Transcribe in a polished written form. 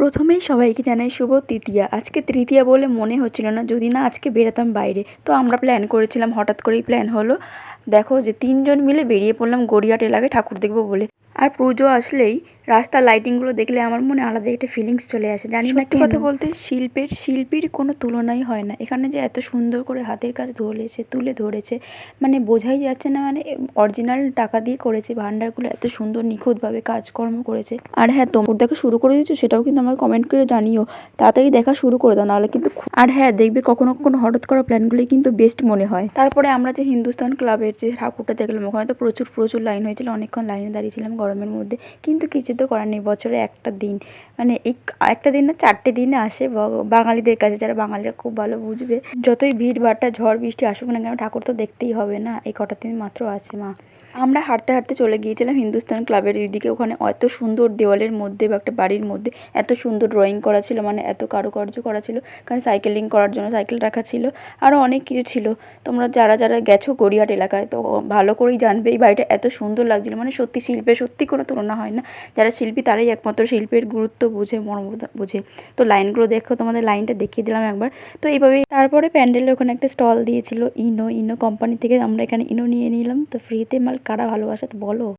প্রথমেই সবাইকে জানাই শুভ তৃতীয়া। আজকে তৃতীয়া বলে মনে হচ্ছিল না যদি না আজকে বেরোতাম বাইরে। তো আমরা প্ল্যান করেছিলাম, হঠাৎ করেই প্ল্যান হলো। দেখো যে ৩ জন মিলে বেরিয়ে পড়লাম গড়িয়াহাট এলাকায় ঠাকুর দেখব বলে। আর পুজো আসলেই রাস্তার লাইটিংগুলো দেখলে আমার মনে আলাদা একটা ফিলিংস চলে আসে। জানি না সত্যি কথা বলতে শিল্পীর কোনো তুলনাই হয় না। এখানে যে এত সুন্দর করে হাতের কাজ তুলে ধরেছে, মানে বোঝাই যাচ্ছে না, মানে অরিজিনাল টাকা দিয়ে করেছে। ভান্ডারগুলো এত সুন্দর নিখুঁতভাবে কাজকর্ম করেছে। আর হ্যাঁ, তোমরা দেখা শুরু করে দিয়েছো সেটাও কিন্তু আমাকে কমেন্ট করে জানিও। তাড়াতাড়ি দেখা শুরু করে দাও, নাহলে কিন্তু আর হ্যাঁ, দেখবে কখনো কখনো হঠাৎ করা প্ল্যানগুলোই কিন্তু বেস্ট মনে হয়। তারপরে আমরা যে হিন্দুস্তান ক্লাবের যে ঠাকুরটা দেখলাম, ওখানে তো প্রচুর লাইন হয়েছিল। অনেকক্ষণ লাইনে দাঁড়িয়েছিলাম গরমের মধ্যে, কিন্তু কিছু তো করার নেই। বছরে একটা দিন, মানে এই একটা দিন না 4টে দিনে আসে বাঙালিদের কাছে, যারা বাঙালিরা খুব ভালো বুঝবে। যতই ভিড় ভাট্টা ঝড় বৃষ্টি আসুক না কেন, ঠাকুর তো দেখতেই হবে না। এই কটা দিন মাত্র আছে মা। আমরা হাঁটতে হাঁটতে চলে গিয়েছিলাম হিন্দুস্তান ক্লাবের দিকে। ওখানে এত সুন্দর দেওয়ালের মধ্যে বা একটা বাড়ির মধ্যে এত সুন্দর ড্রয়িং করা ছিল, মানে এত কারুকার্য করা ছিল। কারণ সাইকেলিং করার জন্য সাইকেল রাখা ছিল, আরও অনেক কিছু ছিল। তোমরা যারা যারা গেছো গড়িয়াহাট এলাকায়, তো ভালো করেই জানবে এই বাড়িটা এত সুন্দর লাগছিল। মানে সত্যি শিল্পের সত্যি কোনো তুলনা হয় না। যারা শিল্পী তারাই একমাত্র শিল্পের গুরুত্ব বুঝে, মর্মতা বুঝে। তো লাইনগুলো দেখো, তোমাদের লাইনটা দেখিয়ে দিলাম একবার। তো এইভাবেই তারপরে প্যান্ডেলের ওখানে একটা স্টল দিয়েছিল ইনো কোম্পানি থেকে। আমরা এখানে ইনো নিয়ে নিলাম। তো ফ্রিতে মাল কারা ভালোবাসে তো বলো।